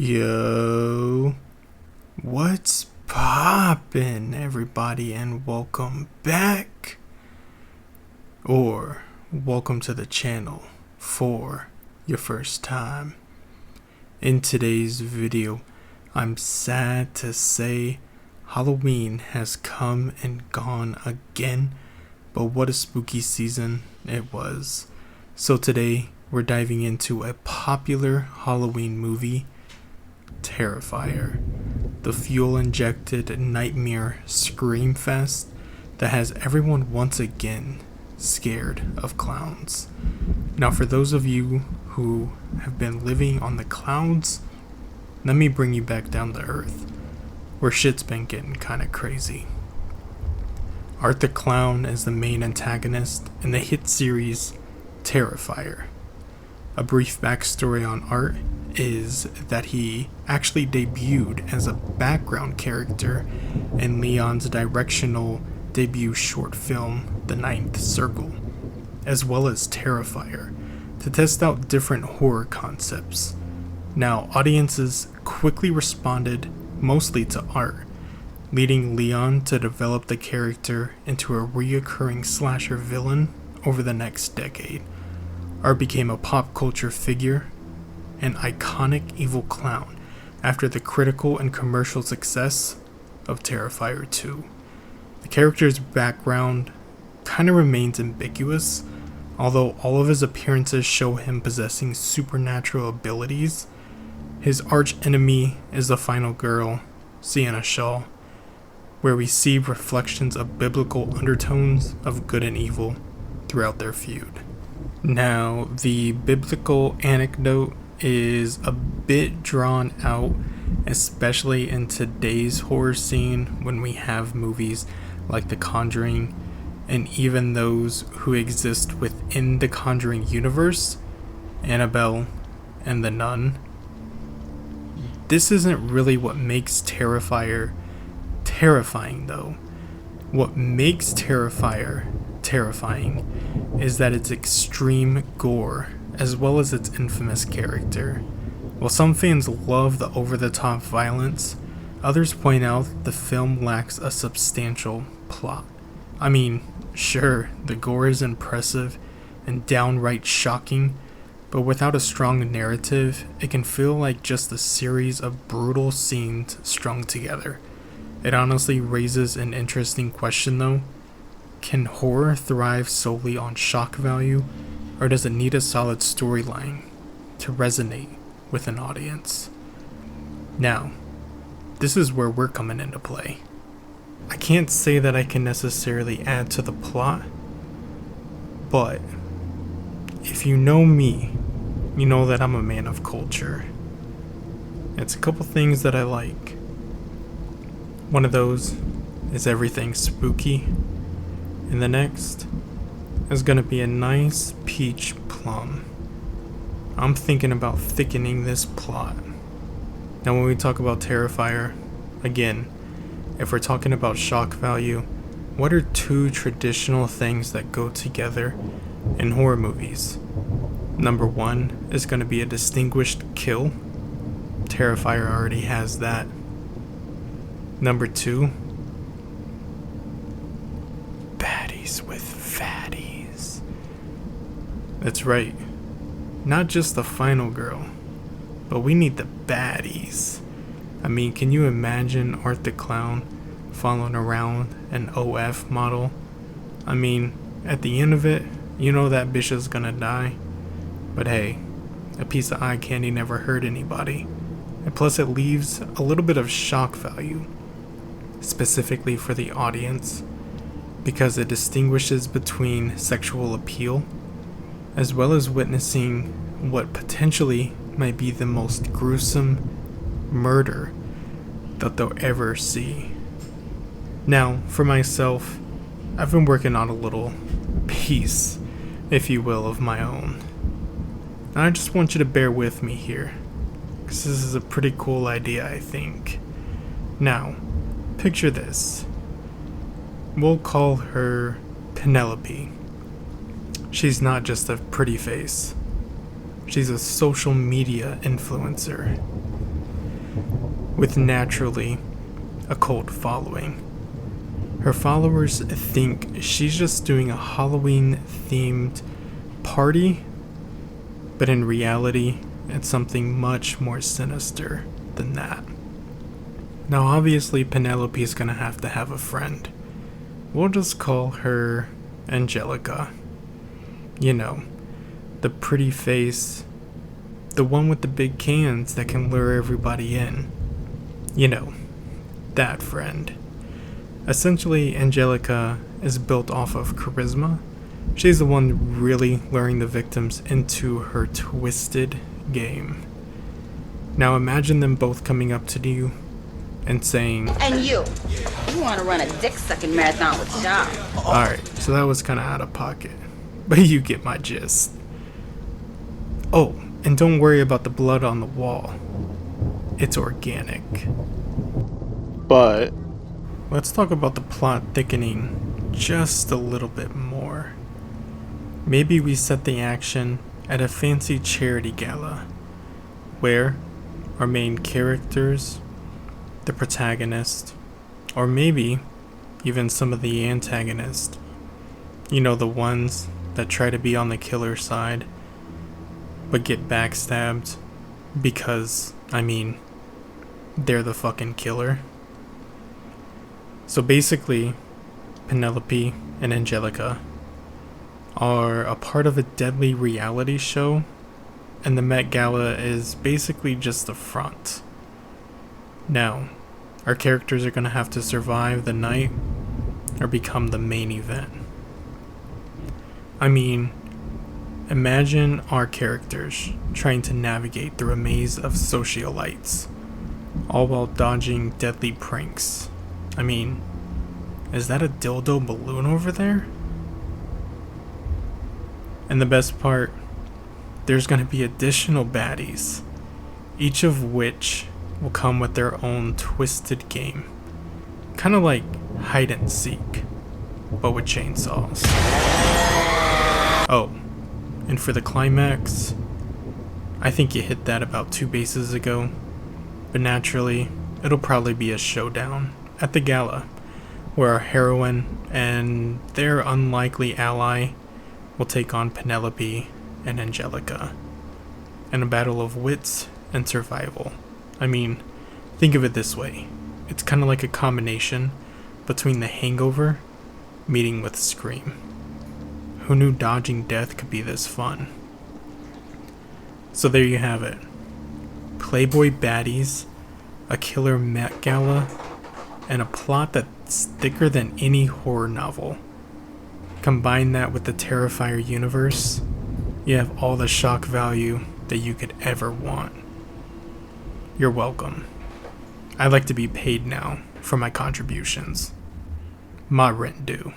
Yo, what's poppin', everybody, and welcome back, or welcome to the channel for your first time. In today's video, I'm sad to say Halloween has come and gone again, but what a spooky season it was. So today, we're diving into a popular Halloween movie, Terrifier, the fuel-injected nightmare scream fest that has everyone once again scared of clowns. Now, for those of you who have been living on the clouds, let me bring you back down to earth, where shit's been getting kinda crazy. Art the Clown is the main antagonist in the hit series Terrifier. A brief backstory on Art is that he actually debuted as a background character in Leon's directional debut short film, The Ninth Circle, as well as Terrifier, to test out different horror concepts. Now, audiences quickly responded mostly to Art, leading Leon to develop the character into a reoccurring slasher villain over the next decade. Art became a pop culture figure, an iconic evil clown, after the critical and commercial success of Terrifier 2. The character's background kind of remains ambiguous, although all of his appearances show him possessing supernatural abilities. His arch enemy is the final girl, Sienna Shaw, where we see reflections of biblical undertones of good and evil throughout their feud. Now, the biblical anecdote is a bit drawn out, especially in today's horror scene when we have movies like The Conjuring, and even those who exist within the Conjuring universe, Annabelle and The Nun. This isn't really what makes Terrifier terrifying, though. What makes Terrifier terrifying is that its extreme gore, as well as its infamous character. While some fans love the over-the-top violence, others point out the film lacks a substantial plot. I mean, sure, the gore is impressive and downright shocking, but without a strong narrative, it can feel like just a series of brutal scenes strung together. It honestly raises an interesting question, though. Can horror thrive solely on shock value, or does it need a solid storyline to resonate with an audience? Now, this is where we're coming into play. I can't say that I can necessarily add to the plot, but if you know me, you know that I'm a man of culture. It's a couple things that I like. One of those is everything spooky, and the next is gonna be a nice peach plum. I'm thinking about thickening this plot. Now, when we talk about Terrifier, again, if we're talking about shock value, what are two traditional things that go together in horror movies? Number one is gonna be a distinguished kill. Terrifier already has that. Number two, baddies with fatties. That's right, not just the final girl, but we need the baddies. I mean, can you imagine Art the Clown following around an OF model? I mean, at the end of it, you know that bitch is gonna die. But hey, a piece of eye candy never hurt anybody. And plus, it leaves a little bit of shock value, specifically for the audience, because it distinguishes between sexual appeal as well as witnessing what potentially might be the most gruesome murder that they'll ever see. Now, for myself, I've been working on a little piece, if you will, of my own. And I just want you to bear with me here, because this is a pretty cool idea, I think. Now, picture this. We'll call her Penelope. She's not just a pretty face. She's a social media influencer. with naturally a cult following. Her followers think she's just doing a Halloween-themed party, but in reality, it's something much more sinister than that. Now, obviously, Penelope's gonna have to have a friend. We'll just call her Angelica. You know, the pretty face, the one with the big cans that can lure everybody in. You know, that friend. Essentially, Angelica is built off of charisma. She's the one really luring the victims into her twisted game. Now imagine them both coming up to you and saying, "And you want to run a dick-sucking marathon with Shaw?" Alright, so that was kind of out of pocket, but you get my gist. Oh, and don't worry about the blood on the wall. It's organic. But let's talk about the plot thickening just a little bit more. Maybe we set the action at a fancy charity gala, where our main characters, the protagonist, or maybe even some of the antagonists, you know, the ones that try to be on the killer side, but get backstabbed because, they're the fucking killer. So basically, Penelope and Angelica are a part of a deadly reality show, and the Met Gala is basically just the front. Now, our characters are going to have to survive the night or become the main event. Imagine our characters trying to navigate through a maze of socialites, all while dodging deadly pranks. Is that a dildo balloon over there? And the best part, there's going to be additional baddies, each of which will come with their own twisted game. Kind of like hide and seek, but with chainsaws. Oh, and for the climax, I think you hit that about 2 bases ago, but naturally, it'll probably be a showdown at the gala, where our heroine and their unlikely ally will take on Penelope and Angelica in a battle of wits and survival. Think of it this way. It's kind of like a combination between The Hangover meeting with Scream. Who knew dodging death could be this fun? So there you have it. Playboy baddies, a killer Met Gala, and a plot that's thicker than any horror novel. Combine that with the Terrifier universe, you have all the shock value that you could ever want. You're welcome. I'd like to be paid now for my contributions. My rent due.